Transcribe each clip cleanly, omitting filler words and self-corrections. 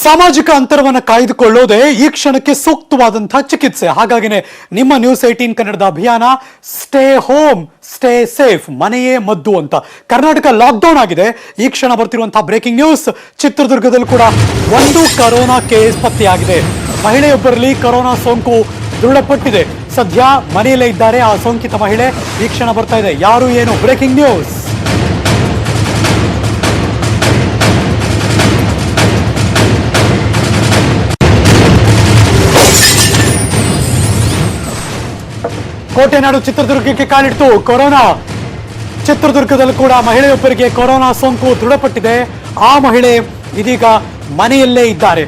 ಸಾಮಾಜಿಕ ಅಂತರವನ್ನು ಕಾಯ್ದುಕೊಳ್ಳೋದೇ ಈ ಕ್ಷಣಕ್ಕೆ ಸೂಕ್ತವಾದಂತಹ ಚಿಕಿತ್ಸೆ. ಹಾಗಾಗಿನೇ ನಿಮ್ಮ ನ್ಯೂಸ್18 ಕನ್ನಡದ ಅಭಿಯಾನ ಸ್ಟೇ ಹೋಮ್ ಸ್ಟೇ ಸೇಫ್, ಮನೆಯೇ ಮದ್ದು ಅಂತ. ಕರ್ನಾಟಕ ಲಾಕ್ಡೌನ್ ಆಗಿದೆ. ಈ ಕ್ಷಣ ಬರ್ತಿರುವಂತಹ ಬ್ರೇಕಿಂಗ್ ನ್ಯೂಸ್, ಚಿತ್ರದುರ್ಗದಲ್ಲಿ ಕೂಡ ಒಂದು ಕೊರೋನಾ ಕೇಸ್ ಪತ್ತೆಯಾಗಿದೆ. ಮಹಿಳೆಯೊಬ್ಬರಲ್ಲಿ ಕೊರೋನಾ ಸೋಂಕು ದೃಢಪಟ್ಟಿದೆ. ಸದ್ಯ ಮನೆಯಲ್ಲೇ ಇದ್ದಾರೆ ಆ ಸೋಂಕಿತ ಮಹಿಳೆ. ಈ ಕ್ಷಣ ಬರ್ತಾ ಇದೆ, ಯಾರು ಏನು ಬ್ರೇಕಿಂಗ್ ನ್ಯೂಸ್. ಕೋಟೆನಾಡು ಚಿತ್ರದುರ್ಗಕ್ಕೆ ಕಾಲಿಡ್ತು ಕೊರೋನಾ. ಚಿತ್ರದುರ್ಗದಲ್ಲಿ ಕೂಡ ಮಹಿಳೆಯೊಬ್ಬರಿಗೆ ಕೊರೋನಾ ಸೋಂಕು ದೃಢಪಟ್ಟಿದೆ. ಆ ಮಹಿಳೆ ಇದೀಗ ಮನೆಯಲ್ಲೇ ಇದ್ದಾರೆ.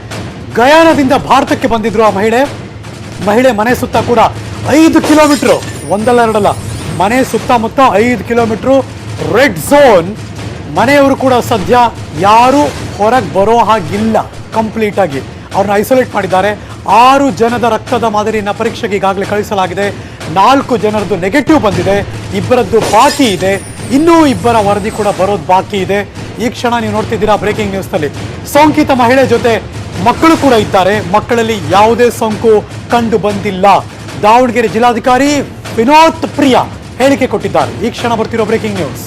ಗಯಾನದಿಂದ ಭಾರತಕ್ಕೆ ಬಂದಿದ್ರು ಆ ಮಹಿಳೆ ಮನೆ ಸುತ್ತ ಕೂಡ 5 ಕಿಲೋಮೀಟರ್, ಒಂದಲ್ಲ ಎರಡಲ್ಲ, ಮನೆ ಸುತ್ತಮುತ್ತ 5 ಕಿಲೋಮೀಟರ್ ರೆಡ್ ಝೋನ್. ಮನೆಯವರು ಕೂಡ ಸದ್ಯ ಯಾರು ಹೊರಗೆ ಬರೋ ಹಾಗಿಲ್ಲ. ಕಂಪ್ಲೀಟ್ ಆಗಿ ಅವ್ರನ್ನ ಐಸೋಲೇಟ್ ಮಾಡಿದ್ದಾರೆ. 6 ಜನದ ರಕ್ತದ ಮಾದರಿಯನ್ನು ಪರೀಕ್ಷೆಗೆ ಈಗಾಗಲೇ ಕಳಿಸಲಾಗಿದೆ. 4 ಜನರದ್ದು ನೆಗೆಟಿವ್ ಬಂದಿದೆ, 2ರದ್ದು ಬಾಕಿ ಇದೆ. ಇನ್ನೂ 2ರ ವರದಿ ಕೂಡ ಬರೋದು ಬಾಕಿ ಇದೆ. ಈ ಕ್ಷಣ ನೀವು ನೋಡ್ತಿದ್ದೀರಾ ಬ್ರೇಕಿಂಗ್ ನ್ಯೂಸ್ನಲ್ಲಿ. ಸೋಂಕಿತ ಮಹಿಳೆ ಜೊತೆ ಮಕ್ಕಳು ಕೂಡ ಇದ್ದಾರೆ. ಮಕ್ಕಳಲ್ಲಿ ಯಾವುದೇ ಸೋಂಕು ಕಂಡು ಬಂದಿಲ್ಲ. ದಾವಣಗೆರೆ ಜಿಲ್ಲಾಧಿಕಾರಿ ವಿನೋತ್ ಪ್ರಿಯಾ ಹೇಳಿಕೆ ಕೊಟ್ಟಿದ್ದಾರೆ. ಈ ಕ್ಷಣ ಬರ್ತಿರೋ ಬ್ರೇಕಿಂಗ್ ನ್ಯೂಸ್.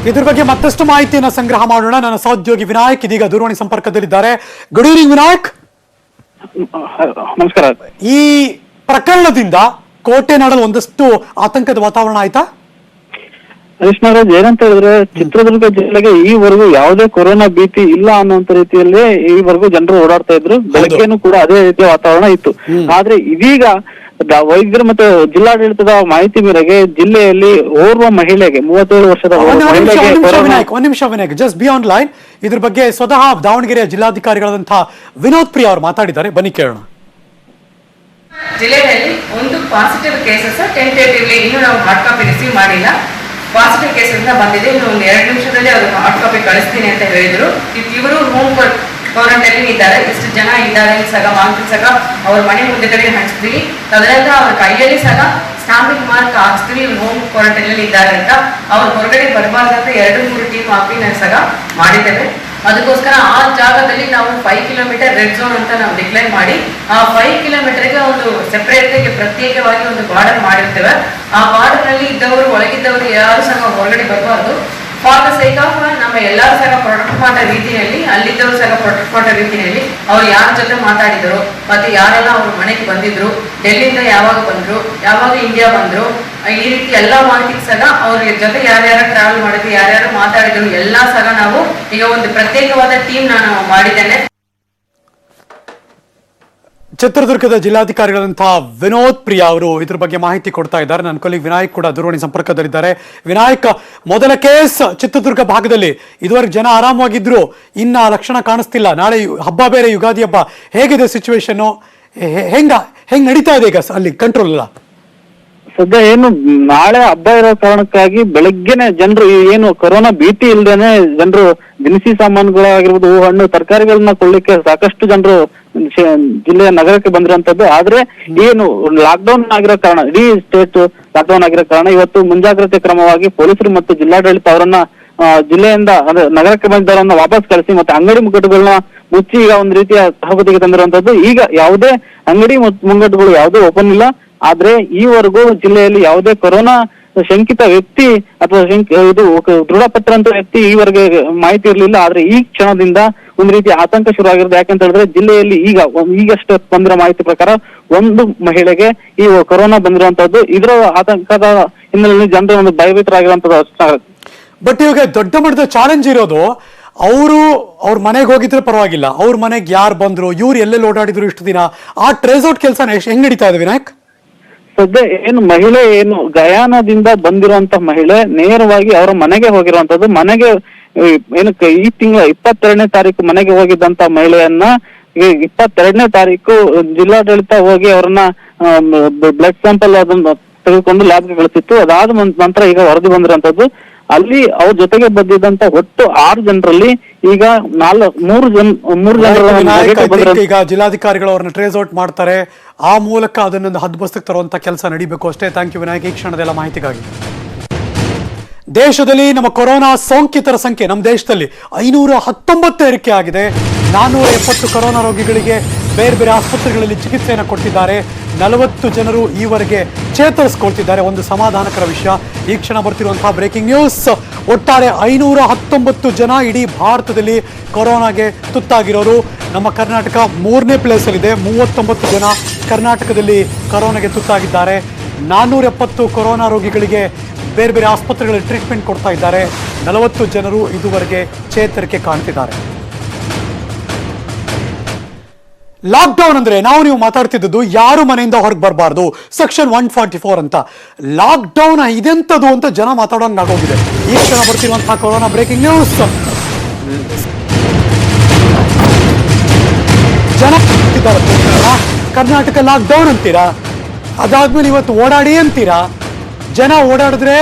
ಇದ್ರ ಬಗ್ಗೆ ಮತ್ತಷ್ಟು ಮಾಹಿತಿಯನ್ನು ಸಂಗ್ರಹ ಮಾಡೋಣ. ನನ್ನ ಸಹೋದ್ಯೋಗಿ ವಿನಾಯಕ್ ಇದೀಗ ದೂರವಾಣಿ ಸಂಪರ್ಕದಲ್ಲಿದ್ದಾರೆ. Good evening Vinayak. ನಮಸ್ಕಾರ. ಈ ಪ್ರಕರಣದಿಂದ ಕೋಟೆನಾಡಲ್ಲಿ ಒಂದಷ್ಟು ಆತಂಕದ ವಾತಾವರಣ ಆಯ್ತಾ? ಹರೀಶ್ ನಾಗರಾಜ್, ಏನಂತ ಹೇಳಿದ್ರೆ ಚಿತ್ರದುರ್ಗ ಜಿಲ್ಲೆಗೆ ಈವರೆಗೂ ಯಾವುದೇ ಕೊರೋನಾ ಭೀತಿ ಇಲ್ಲ ಅನ್ನುವಂತ ರೀತಿಯಲ್ಲಿ ಈವರೆಗೂ ಜನರು ಓಡಾಡ್ತಾ ಇದ್ರು. ಬೆಳಗ್ಗೆನೂ ಕೂಡ ಅದೇ ರೀತಿಯ ವಾತಾವರಣ ಇತ್ತು. ಆದ್ರೆ ಇದೀಗ ವೈದ್ಯರು ಮತ್ತು ಜಿಲ್ಲಾಡಳಿತದ ಮಾಹಿತಿ ಮೇರೆಗೆ ಜಿಲ್ಲೆಯಲ್ಲಿ ಓರ್ವ ಮಹಿಳೆಗೆ 37 ವರ್ಷದ ಒಂದ್ ನಿಮಿಷ Vinayak, just B on line. ಇದ್ರ ಬಗ್ಗೆ ಸ್ವತಃ ದಾವಣಗೆರೆಯ ಜಿಲ್ಲಾಧಿಕಾರಿಗಳಾದಂತಹ ವಿನೋದ್ ಪ್ರಿಯಾ ಅವರು ಮಾತಾಡಿದ್ದಾರೆ, ಬನ್ನಿ ಕೇಳೋಣ. ಜಿಲ್ಲೆಯಲ್ಲಿ ಒಂದು ಪಾಸಿಟಿವ್ ಕೇಸಸ್ ಟೆಂಟೇಟಿವ್ಲಿ ಇನ್ನೂ ನಾವು ಹಾರ್ಡ್ ಕಾಪಿ ರಿಸೀವ್ ಮಾಡಿಲ್ಲ. ಪಾಸಿಟಿವ್ ಕೇಸಸ್ ಬಂದಿದೆ. ಇನ್ನು ಒಂದು 2 ನಿಮಿಷದಲ್ಲಿ ಅವರು ಹಾರ್ಡ್ ಕಾಪಿ ಕಳಿಸ್ತೀನಿ ಅಂತ ಹೇಳಿದ್ರು. ಇವರು ಹೋಮ್ ಕ್ವಾರಂಟೈನ್ ಇದ್ದಾರೆ. ಇಷ್ಟು ಜನ ಇದ್ದಾರೆ ಸಹ ಮಾರ್ಕ್ಸ್ ಸಹ ಅವ್ರ ಮನೆ ಮುಂದೆಗಡೆ ಹಂಚ್ತೀವಿ. ಅದರಿಂದ ಅವ್ರ ಕೈಯಲ್ಲಿ ಸಹ ಸ್ಟಾಂಪಿಂಗ್ ಮಾರ್ಕ್ ಹಾಕ್ಸ್ತೀವಿ, ಹೋಮ್ ಕ್ವಾರಂಟೈನ್ ಅಲ್ಲಿ ಇದ್ದಾರೆ ಅಂತ. ಅವ್ರ ಹೊರಗಡೆ ಬರಬಾರ್ದಂತ 2-3 ಟೀಮ್ ಹಾಕಿ ನಾವು ಸಹ ಮಾಡಿದ್ದೇವೆ. ಅದಕ್ಕೋಸ್ಕರ ಆ ಜಾಗದಲ್ಲಿ ನಾವು 5 ಕಿಲೋಮೀಟರ್ ರೆಡ್ ಝೋನ್ ಅಂತ ನಾವು ಡಿಕ್ಲೇರ್ ಮಾಡಿ ಆ 5 ಕಿಲೋಮೀಟರ್ಗೆ ಒಂದು ಸೆಪರೇಟ್ ಪ್ರತ್ಯೇಕವಾಗಿ ಒಂದು ಬಾರ್ಡರ್ ಮಾಡಿರ್ತೇವೆ. ಆ ಬಾರ್ಡರ್ ನಲ್ಲಿ ಇದ್ದವರು, ಒಳಗಿದ್ದವರು ಯಾರು ಸಹ ಹೊರಗಡೆ ಬರಬಾರ್ದು. ಫಾರ್ ದ ಸೇಕ್ ಆಫ್ ನಮ್ಮ ಎಲ್ಲರೂ ಸಹ ಪ್ರೊಟೆಕ್ಟ್ ಮಾಡೋ ರೀತಿಯಲ್ಲಿ, ಅಲ್ಲಿದ್ದವರು ಸಹ ಪ್ರೊಟೆಕ್ಟ್ ಮಾಡೋ ರೀತಿಯಲ್ಲಿ ಅವ್ರು ಯಾರ ಜೊತೆ ಮಾತಾಡಿದ್ರು, ಮತ್ತೆ ಯಾರೆಲ್ಲ ಅವ್ರ ಮನೆಗೆ ಬಂದಿದ್ರು, ಡೆಲ್ಲಿಯಿಂದ ಯಾವಾಗ ಬಂದ್ರು, ಯಾವಾಗ ಇಂಡಿಯಾ ಬಂದ್ರು, ಈ ರೀತಿ ಎಲ್ಲಾ ಮಾಹಿತಿ ಸಹ ಅವ್ರ ಜೊತೆ ಯಾರ್ಯಾರು ಟ್ರಾವೆಲ್ ಮಾಡಿದ್ರು, ಯಾರ್ಯಾರು ಮಾತಾಡಿದ್ರು ಎಲ್ಲಾ ಸಹ ನಾವು ಈಗ ಒಂದು ಪ್ರತ್ಯೇಕವಾದ ಟೀಮ್ ನಾನು ಮಾಡಿದ್ದೇನೆ. ಚಿತ್ರದುರ್ಗದ ಜಿಲ್ಲಾಧಿಕಾರಿಗಳಂತಹ ವಿನೋದ್ ಪ್ರಿಯಾ ಅವರು ಇದ್ರ ಬಗ್ಗೆ ಮಾಹಿತಿ ಕೊಡ್ತಾ ಇದ್ದಾರೆ. ನನ್ನ ಕೊಲಿಗ್ ವಿನಾಯಕ್ ಕೂಡ ದೂರವಾಣಿ ಸಂಪರ್ಕದಲ್ಲಿದ್ದಾರೆ. ವಿನಾಯಕ್, ಮೊದಲ ಕೇಸ್ ಚಿತ್ರದುರ್ಗ ಭಾಗದಲ್ಲಿ, ಇದುವರೆಗೆ ಜನ ಆರಾಮವಾಗಿದ್ರು, ಇನ್ನ ಲಕ್ಷಣ ಕಾಣಿಸ್ತಿಲ್ಲ. ನಾಳೆ ಹಬ್ಬ ಬೇರೆ, ಯುಗಾದಿ ಹಬ್ಬ. ಹೇಗಿದೆ ಸಿಚುವೇಶನ್? ಹೆಂಗ್ ನಡೀತಾ ಇದೆ ಈಗ ಅಲ್ಲಿ ಕಂಟ್ರೋಲ್ ಎಲ್ಲ? ಸದ್ಯ ಏನು ನಾಳೆ ಹಬ್ಬ ಇರೋ ಕಾರಣಕ್ಕಾಗಿ ಬೆಳಗ್ಗೆನೆ ಜನರು ಏನು ಕೊರೋನಾ ಭೀತಿ ಇಲ್ದೇನೆ ಜನರು ದಿನಸಿ ಸಾಮಾನುಗಳಾಗಿರ್ಬೋದು, ಹಣ್ಣು ತರಕಾರಿಗಳನ್ನ ಕೊಳ್ಳಿಕ್ಕೆ ಸಾಕಷ್ಟು ಜನರು ಜಿಲ್ಲೆಯ ನಗರಕ್ಕೆ ಬಂದಿರುವಂತದ್ದು. ಆದ್ರೆ ಏನು ಲಾಕ್ಡೌನ್ ಆಗಿರೋ ಕಾರಣ, ಇಡೀ ಸ್ಟೇಟ್ ಲಾಕ್ಡೌನ್ ಆಗಿರೋ ಕಾರಣ ಇವತ್ತು ಮುಂಜಾಗ್ರತೆ ಕ್ರಮವಾಗಿ ಪೊಲೀಸರು ಮತ್ತು ಜಿಲ್ಲಾಡಳಿತ ಅವರನ್ನ ಜಿಲ್ಲೆಯಿಂದ ಅಂದ್ರೆ ನಗರಕ್ಕೆ ಬಂದಿದ್ದವರನ್ನ ವಾಪಸ್ ಕಳಿಸಿ ಮತ್ತೆ ಅಂಗಡಿ ಮುಗ್ಗಟ್ಟುಗಳನ್ನ ಮುಚ್ಚಿ ಈಗ ಒಂದು ರೀತಿಯ ತಹಬದಿಗೆ ತಂದಿರುವಂತದ್ದು. ಈಗ ಯಾವುದೇ ಅಂಗಡಿ ಮುಂಗಟ್ಟುಗಳು ಯಾವುದೇ ಓಪನ್ ಇಲ್ಲ. ಆದ್ರೆ ಈವರೆಗೂ ಜಿಲ್ಲೆಯಲ್ಲಿ ಯಾವುದೇ ಕೊರೋನಾ ಶಂಕಿತ ವ್ಯಕ್ತಿ ಅಥವಾ ಇದು ದೃಢಪಟ್ಟಿರುವಂತ ವ್ಯಕ್ತಿ ಈವರೆಗೆ ಮಾಹಿತಿ ಇರಲಿಲ್ಲ. ಆದ್ರೆ ಈ ಕ್ಷಣದಿಂದ ಒಂದು ರೀತಿ ಆತಂಕ ಶುರು ಆಗಿರೋದು. ಯಾಕಂತ ಹೇಳಿದ್ರೆ ಜಿಲ್ಲೆಯಲ್ಲಿ ಈಗಷ್ಟೇ ಬಂದಿರೋ ಮಾಹಿತಿ ಪ್ರಕಾರ ಒಂದು ಮಹಿಳೆಗೆ ಈ ಕೊರೋನಾ ಬಂದಿರುವಂತದ್ದು. ಇದರ ಆತಂಕದ ಹಿನ್ನೆಲೆಯಲ್ಲಿ ಜನರು ಒಂದು ಭಯಭೀತರಾಗಿರುವಂತದ್ದು. ಬಟ್ ಇವಾಗ ದೊಡ್ಡ ಮಟ್ಟದ ಚಾಲೆಂಜ್ ಇರೋದು, ಅವ್ರ ಮನೆಗೆ ಹೋಗಿದ್ರೆ ಪರವಾಗಿಲ್ಲ, ಅವ್ರ ಮನೆಗೆ ಯಾರು ಬಂದ್ರು, ಇವ್ರು ಎಲ್ಲೆಲ್ಲಿ ಓಡಾಡಿದ್ರು ಇಷ್ಟು ದಿನ, ಆ ಟ್ರೇಸ್ ಔಟ್ ಕೆಲಸ ಹೆಂಗ್ ನಡೀತಾ ಇದೆ ವಿನಾಯಕ್? ಸದ್ಯ ಏನು ಮಹಿಳೆ ಏನು ಗಯಾನದಿಂದ ಬಂದಿರುವಂತ ಮಹಿಳೆ ನೇರವಾಗಿ ಅವರ ಮನೆಗೆ ಹೋಗಿರುವಂತದ್ದು. ಮನೆಗೆ ಏನು ಈ ತಿಂಗಳ 22ನೇ ತಾರೀಕು ಮನೆಗೆ ಹೋಗಿದ್ದಂತ ಮಹಿಳೆಯನ್ನ 22ನೇ ತಾರೀಕು ಜಿಲ್ಲಾಡಳಿತ ಹೋಗಿ ಅವ್ರನ್ನ ಬ್ಲಡ್ ಸ್ಯಾಂಪಲ್ ಅದನ್ನ ತೆಗೆದುಕೊಂಡು ಲ್ಯಾಬ್ಗೆ ಕಳಿಸಿತ್ತು. ಅದಾದ ನಂತರ ಈಗ ವರದಿ ಬಂದಿರುವಂತದ್ದು. ಅಲ್ಲಿ ಅವ್ರ ಜೊತೆಗೆ ಬಂದಿದ್ದಂತ ಒಟ್ಟು 6 ಜನರಲ್ಲಿ ಈಗ 3 ಜನರ ಈಗ ಜಿಲ್ಲಾಧಿಕಾರಿಗಳು ಅವ್ರನ್ನ ಟ್ರೇಸ್ ಔಟ್ ಮಾಡ್ತಾರೆ. ಆ ಮೂಲಕ ಅದನ್ನೊಂದು ಹದ್ಬಸ್ತಕ್ಕೆ ತರುವಂತ ಕೆಲಸ ನಡೀಬೇಕು ಅಷ್ಟೇ. ಥ್ಯಾಂಕ್ ಯು ವಿನಾಯಕ್, ಈ ಕ್ಷಣದೆಲ್ಲ ಮಾಹಿತಿಗಾಗಿ. ದೇಶದಲ್ಲಿ ನಮ್ಮ ಕೊರೋನಾ ಸೋಂಕಿತರ ಸಂಖ್ಯೆ ನಮ್ಮ ದೇಶದಲ್ಲಿ 519 ಏರಿಕೆ ಆಗಿದೆ. 470 ಕೊರೋನಾ ರೋಗಿಗಳಿಗೆ ಬೇರೆ ಬೇರೆ ಆಸ್ಪತ್ರೆಗಳಲ್ಲಿ ಚಿಕಿತ್ಸೆಯನ್ನು ಕೊಟ್ಟಿದ್ದಾರೆ. 40 ಜನರು ಈವರೆಗೆ ಚೇತರಿಸಿಕೊಳ್ತಿದ್ದಾರೆ. ಒಂದು ಸಮಾಧಾನಕರ ವಿಷಯ. ಈ ಕ್ಷಣ ಬರ್ತಿರುವಂತಹ ಬ್ರೇಕಿಂಗ್ ನ್ಯೂಸ್. ಒಟ್ಟಾರೆ 519 ಜನ ಇಡೀ ಭಾರತದಲ್ಲಿ ಕೊರೋನಾಗೆ ತುತ್ತಾಗಿರೋರು. ನಮ್ಮ ಕರ್ನಾಟಕ 3ನೇ ಪ್ಲೇಸಲ್ಲಿದೆ. 39 ಜನ ಕರ್ನಾಟಕದಲ್ಲಿ ಕೊರೋನಾಗೆ ತುತ್ತಾಗಿದ್ದಾರೆ. 470 ಕೊರೋನಾ ರೋಗಿಗಳಿಗೆ ಬೇರೆ ಬೇರೆ ಆಸ್ಪತ್ರೆಗಳಲ್ಲಿ ಟ್ರೀಟ್ಮೆಂಟ್ ಕೊಡ್ತಾ ಇದ್ದಾರೆ. 40 ಜನರು ಇದುವರೆಗೆ ಚೇತರಿಕೆ ಕಾಣ್ತಿದ್ದಾರೆ. ಲಾಕ್ಡೌನ್ ಅಂದ್ರೆ ನೀವು ಮಾತಾಡ್ತಿದ್ದು ಯಾರು ಮನೆಯಿಂದ ಹೊರಗೆ ಬರಬಾರ್ದು, ಸೆಕ್ಷನ್ 144 ಅಂತ. ಲಾಕ್ಡೌನ್ ಇದೆಂತದು ಅಂತ ಜನ ಮಾತಾಡೋಂಗ್ ಆಗೋಗಿದೆ. ಈ ಕ್ಷಣ ಬರ್ತಿರುವಂತಹ ಕೊರೋನಾ ಬ್ರೇಕಿಂಗ್ ನ್ಯೂಸ್. ಜನ ಕರ್ನಾಟಕ ಲಾಕ್ಡೌನ್ ಅಂತೀರಾ, ಅದಾದ್ಮೇಲೆ ಇವತ್ತು ಓಡಾಡಿ ಅಂತೀರಾ. ಜನ ಓಡಾಡಿದ್ರೆ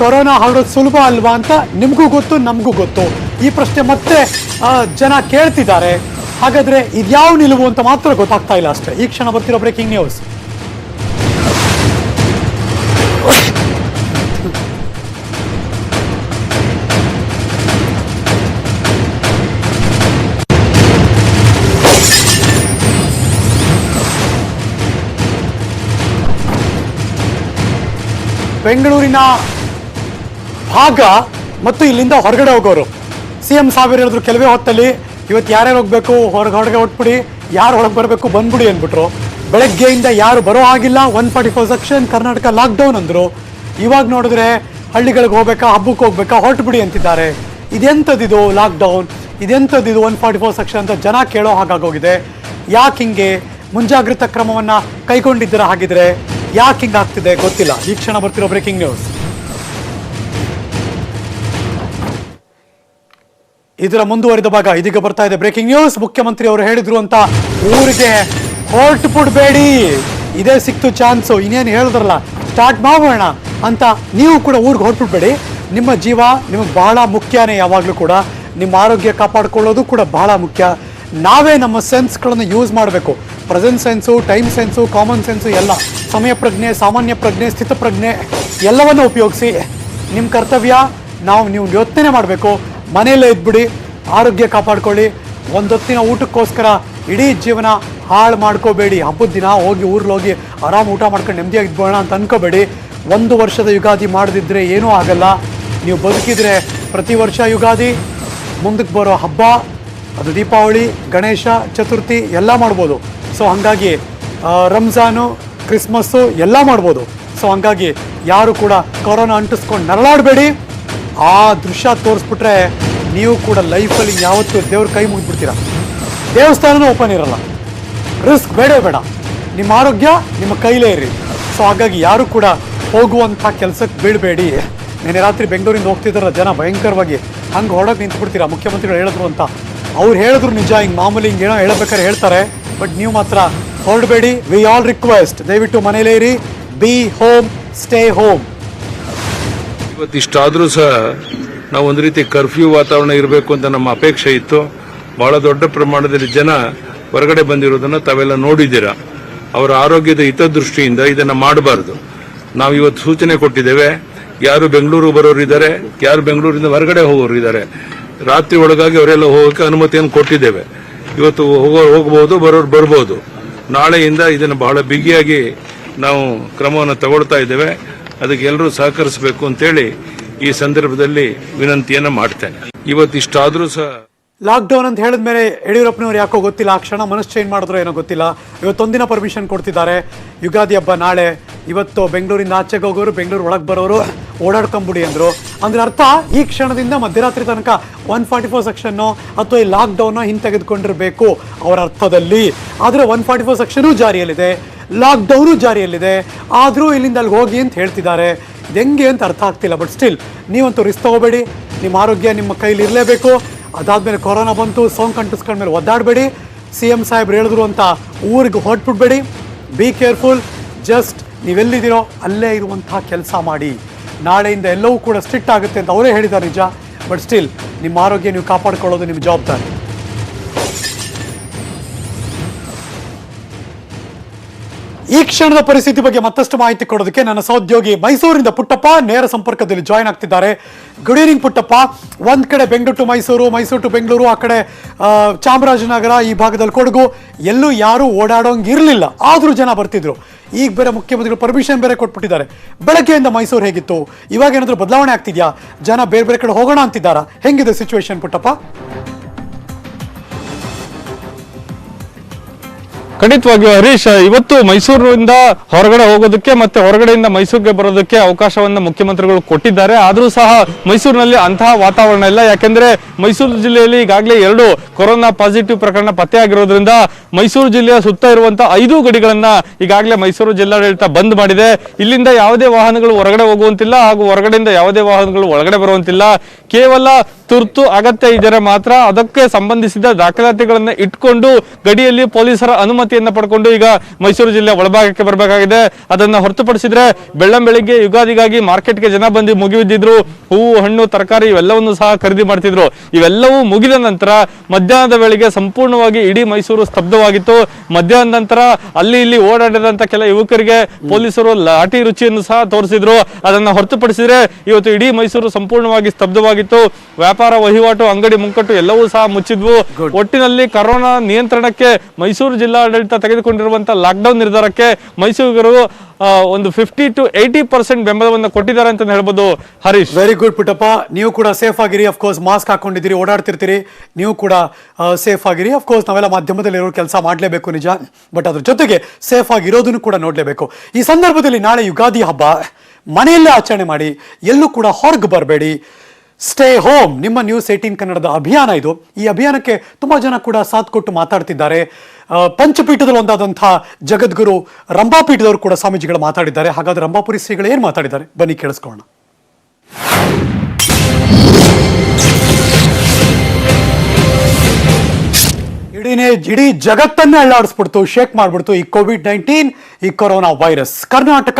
ಕೊರೋನಾ ಹರಡೋದು ಸುಲಭ ಅಲ್ವಾ ಅಂತ ನಿಮಗೂ ಗೊತ್ತು, ನಮಗೂ ಗೊತ್ತು. ಈ ಪ್ರಶ್ನೆ ಮತ್ತೆ ಜನ ಕೇಳ್ತಿದ್ದಾರೆ. ಹಾಗಾದ್ರೆ ಇದ್ಯಾವ ನಿಲುವು ಅಂತ ಮಾತ್ರ ಗೊತ್ತಾಗ್ತಾ ಇಲ್ಲ ಅಷ್ಟೇ. ಈ ಕ್ಷಣ ಬರ್ತಿರೋ ಬ್ರೇಕಿಂಗ್ ನ್ಯೂಸ್. ಬೆಂಗಳೂರಿನ ಭಾಗ ಮತ್ತು ಇಲ್ಲಿಂದ ಹೊರಗಡೆ ಹೋಗೋರು. CM ಸಾವಿರ ಹೇಳಿದ್ರು ಕೆಲವೇ ಹೊತ್ತಲ್ಲಿ, ಇವತ್ತು ಯಾರ್ಯಾರು ಹೋಗ್ಬೇಕು ಹೊರಗಡೆ ಹೊಟ್ಬಿಡಿ, ಯಾರು ಹೊರಗೆ ಬರಬೇಕು ಬಂದ್ಬಿಡಿ ಅಂದ್ಬಿಟ್ರು. ಬೆಳಗ್ಗೆಯಿಂದ ಯಾರು ಬರೋ ಆಗಿಲ್ಲ. 144 ಸೆಕ್ಷನ್ ಕರ್ನಾಟಕ ಲಾಕ್ಡೌನ್ ಅಂದರು. ಇವಾಗ ನೋಡಿದ್ರೆ ಹಳ್ಳಿಗಳಿಗೆ ಹೋಗ್ಬೇಕಾ, ಹಬ್ಬಕ್ಕೆ ಹೋಗ್ಬೇಕಾ, ಹೊರಟ್ಬಿಡಿ ಅಂತಿದ್ದಾರೆ. ಇದೆಂಥದ್ದಿದು ಲಾಕ್ಡೌನ್, ಇದೆಂಥದ್ದಿದು 144 ಸೆಕ್ಷನ್ ಅಂತ ಜನ ಕೇಳೋ ಹಾಗಾಗೋಗಿದೆ. ಯಾಕೆ ಹಿಂಗೆ ಮುಂಜಾಗ್ರತಾ ಕ್ರಮವನ್ನು ಕೈಗೊಂಡಿದ್ದೀರ? ಹಾಗಿದ್ರೆ ಯಾಕೆ ಹಿಂಗೆ ಆಗ್ತಿದೆ ಗೊತ್ತಿಲ್ಲ. ಈ ಕ್ಷಣ ಬರ್ತಿರೋ ಬ್ರೇಕಿಂಗ್ ನ್ಯೂಸ್. ಇದರ ಮುಂದುವರಿದ ಭಾಗ ಇದೀಗ ಬರ್ತಾ ಇದೆ. Breaking news. ಮುಖ್ಯಮಂತ್ರಿ ಅವರು ಹೇಳಿದ್ರು ಅಂತ ಊರಿಗೆ ಹೊರಟು ಬಿಡಬೇಡಿ, ಇದೇ ಸಿಕ್ತು ಚಾನ್ಸು, ಇನ್ನೇನು ಹೇಳಿದ್ರಲ್ಲ ಸ್ಟಾರ್ಟ್ ಮಾಡೋಣ ಅಂತ ನೀವು ಕೂಡ ಊರಿಗೆ ಹೊರಟುಬಿಡ್ಬೇಡಿ. ನಿಮ್ಮ ಜೀವ ನಿಮಗೆ ಬಹಳ ಮುಖ್ಯನೇ. ಯಾವಾಗಲೂ ಕೂಡ ನಿಮ್ಮ ಆರೋಗ್ಯ ಕಾಪಾಡಿಕೊಳ್ಳೋದು ಕೂಡ ಬಹಳ ಮುಖ್ಯ. ನಾವೇ ನಮ್ಮ ಸೆನ್ಸ್ಗಳನ್ನು ಯೂಸ್ ಮಾಡಬೇಕು. Present sense, time sense, common sense ಎಲ್ಲ, ಸಮಯ ಪ್ರಜ್ಞೆ, ಸಾಮಾನ್ಯ ಪ್ರಜ್ಞೆ, ಸ್ಥಿತಪ್ರಜ್ಞೆ ಎಲ್ಲವನ್ನು ಉಪಯೋಗಿಸಿ ನಿಮ್ಮ ಕರ್ತವ್ಯ ನೀವು ಯೋಚನೆ ಮಾಡಬೇಕು. ಮನೆಯಲ್ಲೇ ಇದ್ಬಿಡಿ, ಆರೋಗ್ಯ ಕಾಪಾಡ್ಕೊಳ್ಳಿ. ಒಂದೊತ್ತಿನ ಊಟಕ್ಕೋಸ್ಕರ ಇಡೀ ಜೀವನ ಹಾಳು ಮಾಡ್ಕೋಬೇಡಿ. ಹಬ್ಬದ ದಿನ ಊರ್ಲೋಗಿ ಆರಾಮ್ ಊಟ ಮಾಡ್ಕೊಂಡು ನೆಮ್ಮದಿಯಾಗಿ ಇದ್ಬೋಣ ಅಂತ ಅನ್ಕೋಬೇಡಿ. 1 ವರ್ಷದ ಯುಗಾದಿ ಮಾಡದಿದ್ದರೆ ಏನೂ ಆಗಲ್ಲ. ನೀವು ಬದುಕಿದ್ರೆ ಪ್ರತಿ ವರ್ಷ ಯುಗಾದಿ, ಮುಂದಕ್ಕೆ ಬರೋ ಹಬ್ಬ ಅದು ದೀಪಾವಳಿ, ಗಣೇಶ ಚತುರ್ಥಿ ಎಲ್ಲ ಮಾಡ್ಬೋದು. ಸೊ ಹಾಗಾಗಿ ರಂಜಾನು, ಕ್ರಿಸ್ಮಸ್ಸು ಎಲ್ಲ ಮಾಡ್ಬೋದು. ಸೊ ಹಾಗಾಗಿ ಯಾರು ಕೂಡ ಕೊರೋನಾ ಅಂಟಿಸ್ಕೊಂಡು ನರಳಾಡಬೇಡಿ. ಆ ದೃಶ್ಯ ತೋರಿಸ್ಬಿಟ್ರೆ ನೀವು ಕೂಡ ಲೈಫಲ್ಲಿ ಯಾವತ್ತೂ ದೇವ್ರ ಕೈ ಮುಗಿದ್ಬಿಡ್ತೀರ. ದೇವಸ್ಥಾನನೂ ಓಪನ್ ಇರಲ್ಲ. ರಿಸ್ಕ್ ಬೇಡೇ ಬೇಡ. ನಿಮ್ಮ ಆರೋಗ್ಯ ನಿಮ್ಮ ಕೈಲೇ ಇರಿ. ಸೊ ಹಾಗಾಗಿ ಯಾರು ಕೂಡ ಹೋಗುವಂಥ ಕೆಲಸಕ್ಕೆ ಬೀಳಬೇಡಿ. ನೆನ್ನೆ ರಾತ್ರಿ ಬೆಂಗಳೂರಿಂದ ಹೋಗ್ತಿದ್ದಾರ ಜನ ಭಯಂಕರವಾಗಿ, ಹಂಗೆ ಹೊರಡೋಕೆ ನಿಂತ್ಬಿಡ್ತೀರಾ ಮುಖ್ಯಮಂತ್ರಿಗಳು ಹೇಳಿದ್ರು ಅಂತ. ಅವ್ರು ಹೇಳಿದ್ರು ನಿಜ, ಹಿಂಗೆ ಮಾಮೂಲಿ ಹಿಂಗೆ ಏನೋ ಹೇಳ್ಬೇಕಾದ್ರೆ ಹೇಳ್ತಾರೆ. ಬಟ್ ನೀವು ಮಾತ್ರ ಹೊರಡಬೇಡಿ. ವಿ ಆಲ್ ರಿಕ್ವೆಸ್ಟ್, ದಯವಿಟ್ಟು ಮನೇಲೇ ಇರಿ. Be home, stay home. ಇವತ್ತಿಷ್ಟಾದರೂ ಸಹ ನಾವು ಒಂದು ರೀತಿ ಕರ್ಫ್ಯೂ ವಾತಾವರಣ ಇರಬೇಕು ಅಂತ ನಮ್ಮ ಅಪೇಕ್ಷೆ ಇತ್ತು. ಬಹಳ ದೊಡ್ಡ ಪ್ರಮಾಣದಲ್ಲಿ ಜನ ಹೊರಗಡೆ ಬಂದಿರೋದನ್ನು ತಾವೆಲ್ಲ ನೋಡಿದ್ದೀರಾ. ಅವರ ಆರೋಗ್ಯದ ಹಿತದೃಷ್ಟಿಯಿಂದ ಇದನ್ನು ಮಾಡಬಾರ್ದು. ನಾವು ಇವತ್ತು ಸೂಚನೆ ಕೊಟ್ಟಿದ್ದೇವೆ. ಯಾರು ಬೆಂಗಳೂರು ಬರೋರು ಇದ್ದಾರೆ, ಯಾರು ಬೆಂಗಳೂರಿಂದ ಹೊರಗಡೆ ಹೋಗೋರು ಇದ್ದಾರೆ, ರಾತ್ರಿ ಒಳಗಾಗಿ ಅವರೆಲ್ಲ ಹೋಗೋಕೆ ಅನುಮತಿಯನ್ನು ಕೊಟ್ಟಿದ್ದೇವೆ. ಇವತ್ತು ಹೋಗಬಹುದು, ಬರೋರು ಬರ್ಬೋದು. ನಾಳೆಯಿಂದ ಇದನ್ನು ಬಹಳ ಬಿಗಿಯಾಗಿ ನಾವು ಕ್ರಮವನ್ನು ತಗೊಳ್ತಾ ಇದ್ದೇವೆ. ಅದಕ್ಕೆ ಎಲ್ಲರೂ ಸಹಕರಿಸಬೇಕು ಅಂತೇಳಿ ಈ ಸಂದರ್ಭದಲ್ಲಿ ವಿನಂತಿಯನ್ನು ಮಾಡ್ತೇನೆ. ಇವತ್ತಿಷ್ಟಾದರೂ ಸಹ ಲಾಕ್ಡೌನ್ ಅಂತ ಹೇಳಿದ ಮೇಲೆ ಯಡಿಯೂರಪ್ಪನವ್ರು ಯಾಕೋ ಗೊತ್ತಿಲ್ಲ, ಆ ಕ್ಷಣ ಮನಸ್ಸು ಚೇಂಜ್ ಮಾಡಿದ್ರು ಏನೋ ಗೊತ್ತಿಲ್ಲ. ಇವತ್ತೊಂದಿನ ಪರ್ಮಿಷನ್ ಕೊಡ್ತಿದ್ದಾರೆ. ಯುಗಾದಿ ಹಬ್ಬ ನಾಳೆ. ಇವತ್ತು ಬೆಂಗಳೂರಿಂದ ಆಚೆಗೆ ಹೋಗೋರು, ಬೆಂಗಳೂರು ಒಳಗೆ ಬರೋರು ಓಡಾಡ್ಕೊಂಬಿಡಿ ಅಂದರು. ಅಂದ್ರೆ ಅರ್ಥ ಈ ಕ್ಷಣದಿಂದ ಮಧ್ಯರಾತ್ರಿ ತನಕ 144 ಸೆಕ್ಷನ್ನು ಅಥವಾ ಈ ಲಾಕ್ಡೌನ್ನ ಹಿಂತೆಗೆದುಕೊಂಡಿರಬೇಕು ಅವರ ಅರ್ಥದಲ್ಲಿ. ಆದರೆ 144 ಸೆಕ್ಷನು ಜಾರಿಯಲ್ಲಿದೆ, ಲಾಕ್ಡೌನು ಜಾರಿಯಲ್ಲಿದೆ, ಆದರೂ ಇಲ್ಲಿಂದ ಅಲ್ಲಿಗೆ ಹೋಗಿ ಅಂತ ಹೇಳ್ತಿದ್ದಾರೆ. ಇದು ಹೆಂಗೆ ಅಂತ ಅರ್ಥ ಆಗ್ತಿಲ್ಲ. ಬಟ್ ಸ್ಟಿಲ್ ನೀವಂತೂ ರಿಸ್ಕ್ ತಗೋಬೇಡಿ, ನಿಮ್ಮ ಆರೋಗ್ಯ ನಿಮ್ಮ ಕೈಲಿ ಇರಲೇಬೇಕು. ಅದಾದಮೇಲೆ ಕೊರೋನಾ ಬಂತು, ಸೋಂಕು ಅಂಟಿಸ್ಕೊಂಡ್ಮೇಲೆ ಒದ್ದಾಡಬೇಡಿ. CM ಸಾಹೇಬ್ರು ಹೇಳಿದ್ರು ಅಂತ ಊರಿಗೆ ಹೊರಟ್ಬಿಡ್ಬೇಡಿ. Be careful. ಜಸ್ಟ್ ನೀವೆಲ್ಲಿದ್ದೀರೋ ಅಲ್ಲೇ ಇರುವಂಥ ಕೆಲಸ ಮಾಡಿ. ನಾಳೆಯಿಂದ ಎಲ್ಲವೂ ಕೂಡ ಸ್ಟ್ರಿಕ್ಟ್ ಆಗುತ್ತೆ ಅಂತ ಅವರೇ ಹೇಳಿದ್ದಾರೆ ನಿಜ. ಬಟ್ ಸ್ಟಿಲ್ ನಿಮ್ಮ ಆರೋಗ್ಯ ನೀವು ಕಾಪಾಡ್ಕೊಳ್ಳೋದು ನಿಮ್ಮ ಜವಾಬ್ದಾರಿ. ಈ ಕ್ಷಣದ ಪರಿಸ್ಥಿತಿ ಬಗ್ಗೆ ಮತ್ತಷ್ಟು ಮಾಹಿತಿ ಕೊಡೋದಕ್ಕೆ ನನ್ನ ಸಹೋದ್ಯೋಗಿ ಮೈಸೂರಿನಿಂದ ಪುಟ್ಟಪ್ಪ ನೇರ ಸಂಪರ್ಕದಲ್ಲಿ ಜಾಯ್ನ್ ಆಗ್ತಿದ್ದಾರೆ. Good evening Puttappa. ಒಂದ್ ಕಡೆ ಬೆಂಗಳೂರು ಟು ಮೈಸೂರು, ಮೈಸೂರು ಟು ಬೆಂಗಳೂರು, ಆ ಕಡೆ ಚಾಮರಾಜನಗರ, ಈ ಭಾಗದಲ್ಲಿ ಕೊಡಗು, ಎಲ್ಲೂ ಯಾರು ಓಡಾಡೋಂಗಿರಲಿಲ್ಲ, ಆದರೂ ಜನ ಬರ್ತಿದ್ರು. ಈಗ ಬೇರೆ ಮುಖ್ಯಮಂತ್ರಿಗಳು ಪರ್ಮಿಷನ್ ಬೇರೆ ಕೊಟ್ಬಿಟ್ಟಿದ್ದಾರೆ. ಬೆಳಗ್ಗೆಯಿಂದ ಮೈಸೂರು ಹೇಗಿತ್ತು, ಇವಾಗ ಏನಾದರೂ ಬದಲಾವಣೆ ಆಗ್ತಿದ್ಯಾ, ಜನ ಬೇರೆ ಬೇರೆ ಕಡೆ ಹೋಗೋಣ ಅಂತಿದ್ದಾರಾ, ಹೆಂಗಿದೆ ಸಿಚುವೇಶನ್ ಪುಟ್ಟಪ್ಪ? ಖಂಡಿತವಾಗಿಯೂ ಹರೀಶ್, ಇವತ್ತು ಮೈಸೂರಿನಿಂದ ಹೊರಗಡೆ ಹೋಗೋದಕ್ಕೆ ಮತ್ತೆ ಹೊರಗಡೆಯಿಂದ ಮೈಸೂರಿಗೆ ಬರೋದಕ್ಕೆ ಅವಕಾಶವನ್ನ ಮುಖ್ಯಮಂತ್ರಿಗಳು ಕೊಟ್ಟಿದ್ದಾರೆ. ಆದರೂ ಸಹ ಮೈಸೂರಿನಲ್ಲಿ ಅಂತಹ ವಾತಾವರಣ ಇಲ್ಲ. ಯಾಕೆಂದ್ರೆ ಮೈಸೂರು ಜಿಲ್ಲೆಯಲ್ಲಿ ಈಗಾಗಲೇ 2 ಕೊರೋನಾ ಪಾಸಿಟಿವ್ ಪ್ರಕರಣ ಪತ್ತೆಯಾಗಿರೋದ್ರಿಂದ ಮೈಸೂರು ಜಿಲ್ಲೆಯ ಸುತ್ತ ಇರುವಂತಹ 5 ಗಡಿಗಳನ್ನ ಈಗಾಗಲೇ ಮೈಸೂರು ಜಿಲ್ಲಾಡಳಿತ ಬಂದ್ ಮಾಡಿದೆ. ಇಲ್ಲಿಂದ ಯಾವುದೇ ವಾಹನಗಳು ಹೊರಗಡೆ ಹೋಗುವಂತಿಲ್ಲ, ಹಾಗೂ ಹೊರಗಡೆಯಿಂದ ಯಾವುದೇ ವಾಹನಗಳು ಒಳಗಡೆ ಬರುವಂತಿಲ್ಲ. ಕೇವಲ ತುರ್ತು ಅಗತ್ಯ ಇದ್ದರೆ ಮಾತ್ರ ಅದಕ್ಕೆ ಸಂಬಂಧಿಸಿದ ದಾಖಲಾತಿಗಳನ್ನ ಇಟ್ಕೊಂಡು ಗಡಿಯಲ್ಲಿ ಪೊಲೀಸರ ಅನುಮತಿಯನ್ನ ಪಡ್ಕೊಂಡು ಈಗ ಮೈಸೂರು ಜಿಲ್ಲೆ ಒಳಭಾಗಕ್ಕೆ ಬರಬೇಕಾಗಿದೆ. ಅದನ್ನ ಹೊರತುಪಡಿಸಿದ್ರೆ ಬೆಳ್ಳಂಬೆಳಿಗ್ಗೆ ಯುಗಾದಿಗಾಗಿ ಮಾರ್ಕೆಟ್ಗೆ ಜನ ಬಂದು ಮುಗಿಬಿದ್ದಿದ್ರು. ಹೂವು, ಹಣ್ಣು, ತರಕಾರಿ ಇವೆಲ್ಲವನ್ನು ಸಹ ಖರೀದಿ ಮಾಡ್ತಿದ್ರು. ಇವೆಲ್ಲವೂ ಮುಗಿದ ನಂತರ ಮಧ್ಯಾಹ್ನದ ವೇಳೆಗೆ ಸಂಪೂರ್ಣವಾಗಿ ಇಡೀ ಮೈಸೂರು ಸ್ತಬ್ಧವಾಗಿತ್ತು. ಮಧ್ಯಾಹ್ನದ ನಂತರ ಅಲ್ಲಿ ಇಲ್ಲಿ ಓಡಾಡಿದಂತ ಕೆಲ ಯುವಕರಿಗೆ ಪೊಲೀಸರು ಲಾಠಿ ರುಚಿಯನ್ನು ಸಹ ತೋರಿಸಿದ್ರು. ಅದನ್ನ ಹೊರತುಪಡಿಸಿದ್ರೆ ಇವತ್ತು ಇಡೀ ಮೈಸೂರು ಸಂಪೂರ್ಣವಾಗಿ ಸ್ತಬ್ಧವಾಗಿತ್ತು. ವ್ಯಾಪಾರ ವಹಿವಾಟು, ಅಂಗಡಿ ಮುಂಕಟ್ಟು ಎಲ್ಲವೂ ಸಹ ಮುಚ್ಚಿದ್ವು. ಒಟ್ಟಿನಲ್ಲಿ ಕೊರೋನಾ ನಿಯಂತ್ರಣಕ್ಕೆ ಮೈಸೂರು ಜಿಲ್ಲಾಡಳಿತ ತೆಗೆದುಕೊಂಡಿರುವಂತಹ ಲಾಕ್ಡೌನ್ ನಿರ್ಧಾರಕ್ಕೆ ಮೈಸೂರಿಗರು ಒಂದು 50 to 80% ಬೆಂಬಲವನ್ನು ಕೊಟ್ಟಿದ್ದಾರೆ ಅಂತ ಹೇಳ್ಬೋದು ಹರೀಶ್. Very good Puttappa. ನೀವು ಕೂಡ ಸೇಫ್ ಆಗಿರಿ. ಅಫ್ಕೋರ್ಸ್ ಮಾಸ್ಕ್ ಹಾಕೊಂಡಿದ್ದೀರಿ, ಓಡಾಡ್ತಿರ್ತೀರಿ, ನೀವು ಕೂಡ ಸೇಫ್ ಆಗಿರಿ. ಅಫ್ಕೋರ್ಸ್ ನಾವೆಲ್ಲ ಮಾಧ್ಯಮದಲ್ಲಿ ಇರೋ ಕೆಲಸ ಮಾಡಲೇಬೇಕು ನಿಜ, ಬಟ್ ಅದ್ರ ಜೊತೆಗೆ ಸೇಫ್ ಆಗಿರೋದನ್ನು ಕೂಡ ನೋಡಲೇಬೇಕು. ಈ ಸಂದರ್ಭದಲ್ಲಿ ನಾಳೆ ಯುಗಾದಿ ಹಬ್ಬ, ಮನೆಯಲ್ಲೇ ಆಚರಣೆ ಮಾಡಿ, ಎಲ್ಲೂ ಕೂಡ ಹೊರಗೆ ಬರಬೇಡಿ. ಸ್ಟೇ ಹೋಮ್ ನಿಮ್ಮ ನ್ಯೂಸ್ 18 ಕನ್ನಡದ ಅಭಿಯಾನ ಇದು. ಈ ಅಭಿಯಾನಕ್ಕೆ ತುಂಬಾ ಜನ ಕೂಡ ಸಾಥ್ ಕೊಟ್ಟು ಮಾತಾಡ್ತಿದ್ದಾರೆ. ಪಂಚಪೀಠದಲ್ಲಿ ಒಂದಾದಂತಹ ಜಗದ್ಗುರು ರಂಭಾಪೀಠದವರು ಕೂಡ ಸ್ವಾಮೀಜಿಗಳು ಮಾತಾಡಿದ್ದಾರೆ. ಹಾಗಾದ್ರೆ ರಂಭಾಪುರಿ ಶ್ರೀಗಳು ಏನು ಮಾತಾಡಿದ್ದಾರೆ ಬನ್ನಿ ಕೇಳಿಸ್ಕೊಳ್ಳೋಣ. ಇಡೀ ಜಗತ್ತನ್ನೇ ಅಳ್ಳಾಡಿಸ್ಬಿಡ್ತು, ಶೇಕ್ ಮಾಡ್ಬಿಡ್ತು ಈ COVID-19, ಈ ಕೊರೋನಾ ವೈರಸ್. ಕರ್ನಾಟಕ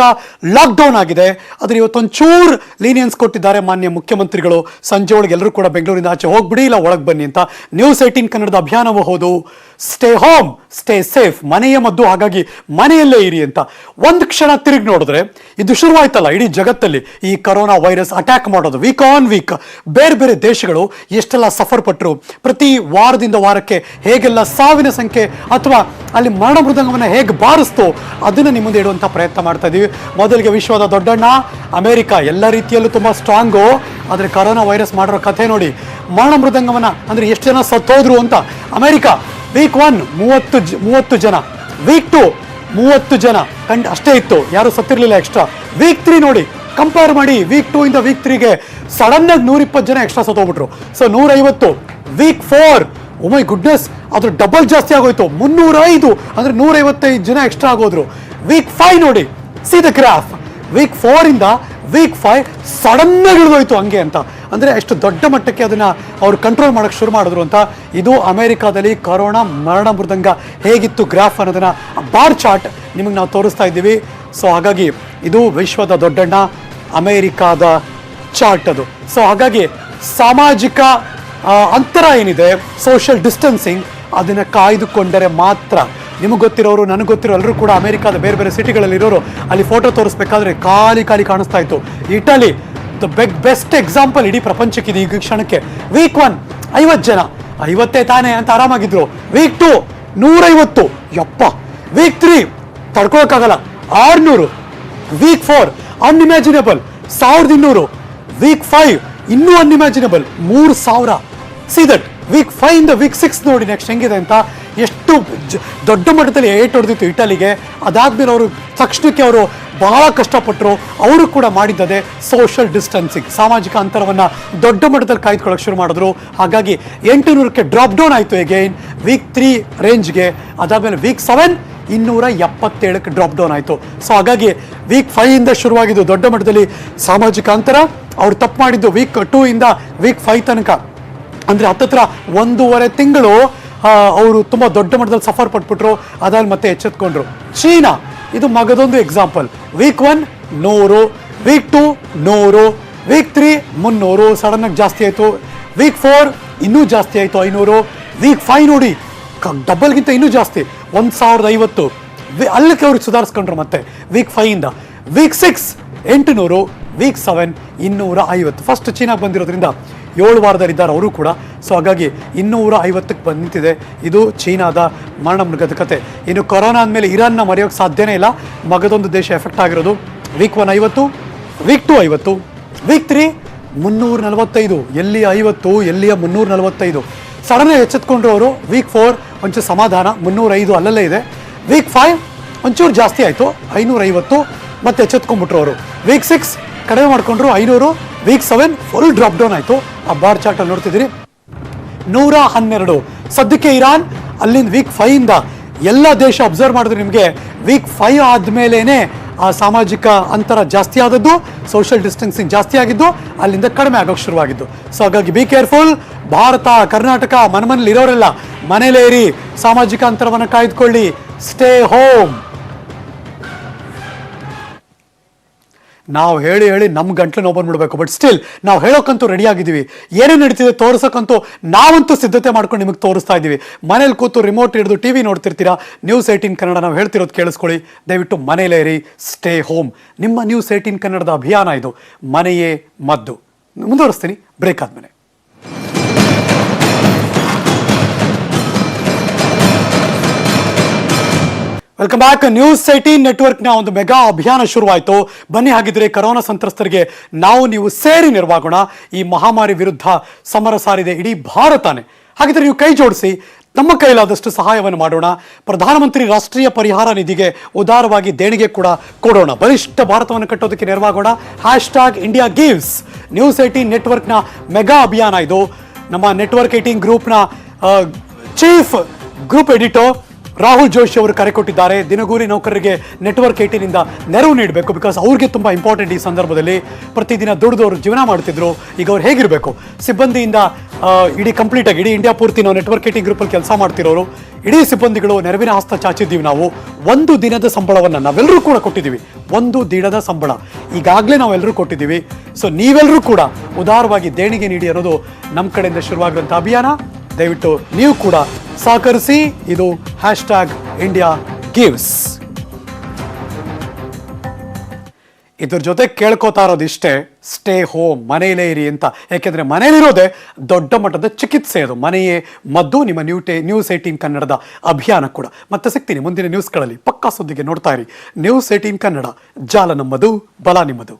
ಲಾಕ್ಡೌನ್ ಆಗಿದೆ. ಆದ್ರೆ ಇವತ್ತೊಂಚೂರು ಲೀನಿಯನ್ಸ್ ಕೊಟ್ಟಿದ್ದಾರೆ ಮಾನ್ಯ ಮುಖ್ಯಮಂತ್ರಿಗಳು. ಸಂಜೆ ಒಳಗೆ ಎಲ್ಲರೂ ಕೂಡ ಬೆಂಗಳೂರಿಂದ ಆಚೆ ಹೋಗ್ಬಿಡಿ, ಇಲ್ಲ ಒಳಗೆ ಬನ್ನಿ ಅಂತ. ನ್ಯೂಸ್ 18 ಕನ್ನಡದ ಅಭಿಯಾನವೂ ಹೌದು. ಸ್ಟೇ ಹೋಮ್, ಸ್ಟೇ ಸೇಫ್, ಮನೆಯ ಮದ್ದು, ಹಾಗಾಗಿ ಮನೆಯಲ್ಲೇ ಇರಿ ಅಂತ. ಒಂದು ಕ್ಷಣ ತಿರುಗಿ ನೋಡಿದ್ರೆ ಇದು ಶುರುವಾಯ್ತಲ್ಲ ಇಡೀ ಜಗತ್ತಲ್ಲಿ ಈ ಕೊರೋನಾ ವೈರಸ್ ಅಟ್ಯಾಕ್ ಮಾಡೋದು. ವೀಕ್ ಆನ್ ವೀಕ್ ಬೇರೆ ಬೇರೆ ದೇಶಗಳು ಎಷ್ಟೆಲ್ಲ ಸಫರ್ ಪಟ್ಟರು, ಪ್ರತಿ ವಾರದಿಂದ ವಾರಕ್ಕೆ ಹೇಗೆಲ್ಲ ಸಾವಿನ ಸಂಖ್ಯೆ ಅಥವಾ ಅಲ್ಲಿ ಮರಣ ಮೃದಂಗವನ್ನು ಹೇಗೆ ಬಾರಿಸ್ತೋ ಅದನ್ನು ನಿಮ್ಮ ಮುಂದೆ ಇಡುವಂಥ ಪ್ರಯತ್ನ ಮಾಡ್ತಾ ಇದ್ದೀವಿ. ಮೊದಲಿಗೆ ವಿಶ್ವದ ದೊಡ್ಡಣ್ಣ ಅಮೆರಿಕ ಎಲ್ಲ ರೀತಿಯಲ್ಲೂ ತುಂಬ ಸ್ಟ್ರಾಂಗು. ಆದರೆ ಕೊರೋನಾ ವೈರಸ್ ಮಾಡಿರೋ ಕಥೆ ನೋಡಿ, ಮರಣ ಮೃದಂಗವನ್ನು ಅಂದರೆ ಎಷ್ಟು ಜನ ಸತ್ತೋದ್ರು ಅಂತ. ಅಮೆರಿಕ ವೀಕ್ 1 30 ಜನ, ವೀಕ್ 2 30 ಜನ ಅಷ್ಟೇ ಇತ್ತು, ಯಾರು ಸತ್ತಿರಲಿಲ್ಲ ಎಕ್ಸ್ಟ್ರಾ. ವೀಕ್ 3 ನೋಡಿ, ಕಂಪೇರ್ ಮಾಡಿ, ವೀಕ್ 2 ಇಂದ ವೀಕ್ 3ಗೆ ಸಡನ್ ಆಗಿ 120 ಜನ ಎಕ್ಸ್ಟ್ರಾ ಸತ್ತೋಗ್ಬಿಟ್ರು. So 150. Week 4 oh my goodness, ಅದ್ರ ಡಬಲ್ ಜಾಸ್ತಿ ಆಗೋಯ್ತು, 305 ಅಂದ್ರೆ 155 ಜನ ಎಕ್ಸ್ಟ್ರಾ ಆಗೋದ್ರು. ವೀಕ್ 5 ನೋಡಿ, ಸಿ ದ ಗ್ರಾಫ್, ವೀಕ್ 4 ಇಂದ ವೀಕ್ 5 ಸಡನ್ ಆಗಿ ಇಳಿದೋಯ್ತು ಹಂಗೆ ಅಂತ. ಅಂದರೆ ಎಷ್ಟು ದೊಡ್ಡ ಮಟ್ಟಕ್ಕೆ ಅದನ್ನು ಅವರು ಕಂಟ್ರೋಲ್ ಮಾಡೋಕ್ಕೆ ಶುರು ಮಾಡಿದ್ರು ಅಂತ. ಇದು ಅಮೆರಿಕಾದಲ್ಲಿ ಕೊರೋನಾ ಮರಣ ಮೃದಂಗ ಹೇಗಿತ್ತು ಗ್ರಾಫ್ ಅನ್ನೋದನ್ನ ಬಾರ್ ಚಾರ್ಟ್ ನಿಮಗೆ ನಾವು ತೋರಿಸ್ತಾ ಇದ್ದೀವಿ. ಸೊ ಹಾಗಾಗಿ ಇದು ವಿಶ್ವದ ದೊಡ್ಡಣ್ಣ ಅಮೆರಿಕಾದ ಚಾರ್ಟ್ ಅದು. ಸೊ ಹಾಗಾಗಿ ಸಾಮಾಜಿಕ ಅಂತರ ಏನಿದೆ, ಸೋಷಿಯಲ್ ಡಿಸ್ಟೆನ್ಸಿಂಗ್, ಅದನ್ನು ಕಾಯ್ದುಕೊಂಡರೆ ಮಾತ್ರ. ನಿಮಗೆ ಗೊತ್ತಿರೋರು, ನನಗೆ ಗೊತ್ತಿರೋ ಎಲ್ಲರೂ ಕೂಡ ಅಮೆರಿಕಾದ ಬೇರೆ ಬೇರೆ ಸಿಟಿಗಳಲ್ಲಿ ಇರೋರು ಅಲ್ಲಿ ಫೋಟೋ ತೋರಿಸ್ಬೇಕಾದ್ರೆ ಖಾಲಿ ಕಾಣಿಸ್ತಾ ಇತ್ತು. ಇಟಲಿ ದ ಬೆಸ್ಟ್ ಎಕ್ಸಾಂಪಲ್ ಇಡೀ ಪ್ರಪಂಚಕ್ಕಿದೆ ಈ ಕ್ಷಣಕ್ಕೆ. ವೀಕ್ 1 50 ಜನ, 50 ತಾನೇ ಅಂತ ಆರಾಮಾಗಿದ್ರು. ವೀಕ್ 2 150, ಯಪ್ಪ. ವೀಕ್ 3 ತಡ್ಕೊಳಕ್ಕಾಗಲ್ಲ 600. Weak 4 unimaginable 1200. ವೀಕ್ 5 ಇನ್ನೂ ಅನ್ಇಮ್ಯಾಜಿನೇಬಲ್ 3000. ಸಿ ದಟ್ ವೀಕ್ 5 ಇಂದ ವೀಕ್ 6 ನೋಡಿ ನೆಕ್ಸ್ಟ್ ಹೆಂಗಿದೆ ಅಂತ. ಎಷ್ಟು ದೊಡ್ಡ ಮಟ್ಟದಲ್ಲಿ ಏಟ್ ಹೊಡೆದಿತ್ತು ಇಟಲಿಗೆ. ಅದಾದ್ಮೇಲೆ ಅವರು ತಕ್ಷಣಕ್ಕೆ ಅವರು ಬಹಳ ಕಷ್ಟಪಟ್ಟರು. ಅವರು ಕೂಡ ಮಾಡಿದ್ದದೆ ಸೋಷಿಯಲ್ ಡಿಸ್ಟೆನ್ಸಿಂಗ್, ಸಾಮಾಜಿಕ ಅಂತರವನ್ನು ದೊಡ್ಡ ಮಟ್ಟದಲ್ಲಿ ಕಾಯ್ದುಕೊಳ್ಳೋಕೆ ಶುರು ಮಾಡಿದ್ರು. ಹಾಗಾಗಿ 800ಕ್ಕೆ ಡ್ರಾಪ್ ಡೌನ್ ಆಯಿತು ಎಗೈನ್ ವೀಕ್ 3 ರೇಂಜ್ಗೆ. ಅದಾದಮೇಲೆ ವೀಕ್ 7 277ಕ್ಕೆ ಡ್ರಾಪ್ ಡೌನ್ ಆಯಿತು. ಸೊ ಹಾಗಾಗಿ ವೀಕ್ 5 ಶುರುವಾಗಿದ್ದು ದೊಡ್ಡ ಮಟ್ಟದಲ್ಲಿ ಸಾಮಾಜಿಕ ಅಂತರ. ಅವ್ರು ತಪ್ಪು ಮಾಡಿದ್ದು ವೀಕ್ 2 ವೀಕ್ 5 ತನಕ, ಅಂದರೆ ಹತ್ತತ್ರ 1.5 ತಿಂಗಳು ಅವರು ತುಂಬ ದೊಡ್ಡ ಮಟ್ಟದಲ್ಲಿ ಸಫರ್ ಪಟ್ಬಿಟ್ರು. ಅದಾದ್ಮೇಲೆ ಮತ್ತೆ ಎಚ್ಚೆತ್ಕೊಂಡ್ರು. ಚೀನಾ ಇದು ಮಗದೊಂದು ಎಕ್ಸಾಂಪಲ್. ವೀಕ್ 1 100, ವೀಕ್ 2 100, ವೀಕ್ 3 300, ಸಡನ್ನಾಗಿ ಜಾಸ್ತಿ ಆಯಿತು. ವೀಕ್ 4 ಇನ್ನೂ ಜಾಸ್ತಿ ಆಯಿತು 500. ವೀಕ್ 5 ನೋಡಿ ಡಬಲ್ಗಿಂತ ಇನ್ನೂ ಜಾಸ್ತಿ 1050. ಅಲ್ಲಕ್ಕೆ ಅವ್ರಿಗೆ ಸುಧಾರಿಸ್ಕೊಂಡ್ರು ಮತ್ತೆ ವೀಕ್ 5. Weak 6 800, weak 7 250. ಫಸ್ಟ್ ಚೀನಾಗೆ ಬಂದಿರೋದ್ರಿಂದ 7 ವಾರದಲ್ಲಿದ್ದಾರೆ ಅವರು ಕೂಡ. ಸೊ ಹಾಗಾಗಿ 250ಕ್ಕೆ ಬಂದಿದೆ. ಇದು ಚೀನಾದ ಮರಣ ಮೃಗದ ಕತೆ. ಇನ್ನು ಕೊರೋನಾ ಅಂದಮೇಲೆ ಇರಾನ್ನ ಮರೆಯೋಕ್ಕೆ ಸಾಧ್ಯನೇ ಇಲ್ಲ. ಮಗದೊಂದು ದೇಶ ಎಫೆಕ್ಟ್ ಆಗಿರೋದು. Week 1 50, week 2 50, week 3 345. ಎಲ್ಲಿ 50 ಎಲ್ಲಿಯ 345. ಸಡನ್ನಾಗಿ ಎಚ್ಚೆತ್ಕೊಂಡ್ರು ಅವರು. ವೀಕ್ 4 ಒಂಚೂರು ಸಮಾಧಾನ 305 ಅಲ್ಲಲ್ಲೇ ಇದೆ. ವೀಕ್ 5 ಒಂಚೂರು ಜಾಸ್ತಿ ಆಯಿತು 550, ಮತ್ತೆ ಎಚ್ಚೆತ್ಕೊಂಡ್ಬಿಟ್ರು ಅವರು. ವೀಕ್ 6 ಕಡಿಮೆ ಮಾಡಿಕೊಂಡ್ರು 500. ವೀಕ್ 7 ಫುಲ್ ಡ್ರಾಪ್ ಡೌನ್ ಆಯಿತು. ಆ ಬಾರ್ ಚಾರ್ಟಲ್ಲಿ ನೋಡ್ತಿದ್ದೀರಿ 112. ಸದ್ಯಕ್ಕೆ ಇರಾನ್ ಅಲ್ಲಿಂದ ವೀಕ್ 5 ಎಲ್ಲ ದೇಶ ಅಬ್ಸರ್ವ್ ಮಾಡಿದ್ರೆ ನಿಮಗೆ ವೀಕ್ 5 ಆದಮೇಲೆ ಆ ಸಾಮಾಜಿಕ ಅಂತರ ಜಾಸ್ತಿ ಆದದ್ದು, ಸೋಷಿಯಲ್ ಡಿಸ್ಟೆನ್ಸಿಂಗ್ ಜಾಸ್ತಿ ಆಗಿದ್ದು, ಅಲ್ಲಿಂದ ಕಡಿಮೆ ಆಗೋಕ್ಕೆ ಶುರುವಾಗಿದ್ದು. ಸೊ ಹಾಗಾಗಿ ಬಿ ಕೇರ್ಫುಲ್. ಭಾರತ, ಕರ್ನಾಟಕ ಮನೇಲಿ ಇರೋರೆಲ್ಲ ಮನೇಲೇ ಇರಿ, ಸಾಮಾಜಿಕ ಅಂತರವನ್ನು ಕಾಯ್ದುಕೊಳ್ಳಿ, ಸ್ಟೇ ಹೋಮ್. ನಾವು ಹೇಳಿ ನಮ್ಮ ಗಂಟ್ಲು ನೋವು ಬಂದ್ಬಿಡ್ಬೇಕು. ಬಟ್ ಸ್ಟಿಲ್ ನಾವು ಹೇಳೋಕ್ಕಂತೂ ರೆಡಿ ಆಗಿದ್ದೀವಿ. ಏನೇನು ನಡೀತಿದೆ ತೋರ್ಸೋಕ್ಕಂತೂ ನಾವಂತೂ ಸಿದ್ಧತೆ ಮಾಡ್ಕೊಂಡು ನಿಮಗೆ ತೋರಿಸ್ತಾ ಇದ್ದೀವಿ. ಮನೇಲಿ ಕೂತು ರಿಮೋಟ್ ಹಿಡಿದು ಟಿ ವಿ ನೋಡ್ತಿರ್ತೀರಾ. ನ್ಯೂಸ್ 18 ಕನ್ನಡ ನಾವು ಹೇಳ್ತಿರೋದು ಕೇಳಿಸ್ಕೊಳ್ಳಿ. ದಯವಿಟ್ಟು ಮನೇಲೇ ಇರಿ, ಸ್ಟೇ ಹೋಮ್. ನಿಮ್ಮ ನ್ಯೂಸ್ 18 ಕನ್ನಡದ ಅಭಿಯಾನ ಇದು. ಮನೆಯೇ ಮದ್ದು. ಮುಂದುವರಿಸ್ತೀನಿ ಬ್ರೇಕ್ ಆದಮೇಲೆ. Welcome back. ನ್ಯೂಸ್ 18 ನೆಟ್ವರ್ಕ್ನ ಒಂದು ಮೆಗಾ ಅಭಿಯಾನ ಶುರುವಾಯಿತು. ಬನ್ನಿ ಹಾಗಿದ್ರೆ ಕರೋನಾ ಸಂತ್ರಸ್ತರಿಗೆ ನೀವು ಸೇರಿ ನೆರವಾಗೋಣ. ಈ ಮಹಾಮಾರಿ ವಿರುದ್ಧ ಸಮರ ಸಾರಿದೆ ಇಡೀ ಭಾರತನೇ. ಹಾಗಿದ್ರೆ ನೀವು ಕೈ ಜೋಡಿಸಿ ನಮ್ಮ ಕೈಲಾದಷ್ಟು ಸಹಾಯವನ್ನು ಮಾಡೋಣ. ಪ್ರಧಾನಮಂತ್ರಿ ರಾಷ್ಟ್ರೀಯ ಪರಿಹಾರ ನಿಧಿಗೆ ಉದಾರವಾಗಿ ದೇಣಿಗೆ ಕೂಡ ಕೊಡೋಣ. ಬಲಿಷ್ಠ ಭಾರತವನ್ನು ಕಟ್ಟೋದಕ್ಕೆ ನೆರವಾಗೋಣ. #India gives. ನ್ಯೂಸ್ 18 ನೆಟ್ವರ್ಕ್ನ ಮೆಗಾ ಅಭಿಯಾನ ಇದು. ನಮ್ಮ ನೆಟ್ವರ್ಕ್ 18 ಗ್ರೂಪ್ನ chief group editor Rahul Joshi ಅವರು ಕರೆ ಕೊಟ್ಟಿದ್ದಾರೆ. ದಿನಗೂಲಿ ನೌಕರರಿಗೆ ನೆಟ್ವರ್ಕ್ 18 ನೆರವು ನೀಡಬೇಕು. ಬಿಕಾಸ್ ಅವ್ರಿಗೆ ತುಂಬ ಇಂಪಾರ್ಟೆಂಟ್ ಈ ಸಂದರ್ಭದಲ್ಲಿ. ಪ್ರತಿದಿನ ದುಡಿದವರು ಜೀವನ ಮಾಡ್ತಿದ್ರು. ಈಗ ಅವ್ರು ಹೇಗಿರಬೇಕು? ಸಿಬ್ಬಂದಿಯಿಂದ ಇಡೀ ಕಂಪ್ಲೀಟಾಗಿ ಇಡೀ ಇಂಡಿಯಾ ಪೂರ್ತಿ ನಾವು ನೆಟ್ವರ್ಕ್ 18 ಗ್ರೂಪಲ್ಲಿ ಕೆಲಸ ಮಾಡ್ತಿರೋರು ಇಡೀ ಸಿಬ್ಬಂದಿಗಳು ನೆರವಿನ ಹಸ್ತ ಚಾಚಿದ್ದೀವಿ. ನಾವು 1 ದಿನದ ಸಂಬಳವನ್ನು ನಾವೆಲ್ಲರೂ ಕೂಡ ಕೊಟ್ಟಿದ್ದೀವಿ. 1 ದಿನದ ಸಂಬಳ ಈಗಾಗಲೇ ನಾವೆಲ್ಲರೂ ಕೊಟ್ಟಿದ್ದೀವಿ. ಸೊ ನೀವೆಲ್ಲರೂ ಕೂಡ ಉದಾರವಾಗಿ ದೇಣಿಗೆ ನೀಡಿ ಅನ್ನೋದು ನಮ್ಮ ಕಡೆಯಿಂದ ಶುರುವಾಗಿರುವಂಥ ಅಭಿಯಾನ. ದಯವಿಟ್ಟು ನೀವು ಕೂಡ ಸಹಕರಿಸಿ. ಇದು #ಇಂಡಿಯಾ ಗಿವ್ಸ್. ಇದ್ರ ಜೊತೆ ಕೇಳ್ಕೋತಾ ಇರೋದಿಷ್ಟೇ, ಸ್ಟೇ ಹೋಮ್, ಮನೆಯಲ್ಲೇ ಇರಿ ಅಂತ. ಯಾಕೆಂದರೆ ಮನೆಯಲ್ಲಿರೋದೇ ದೊಡ್ಡ ಮಟ್ಟದ ಚಿಕಿತ್ಸೆ. ಅದು ಮನೆಯೇ ಮದ್ದು. ನಿಮ್ಮ ನ್ಯೂಸ್ 18 ಕನ್ನಡದ ಅಭಿಯಾನ ಕೂಡ. ಮತ್ತೆ ಸಿಗ್ತೀನಿ ಮುಂದಿನ ನ್ಯೂಸ್ಗಳಲ್ಲಿ. ಪಕ್ಕಾ ಸುದ್ದಿಗೆ ನೋಡ್ತಾ ಇರಿ ನ್ಯೂಸ್ 18 ಕನ್ನಡ. ಜಾಲ ನಮ್ಮದು, ಬಲ ನಿಮ್ಮದು.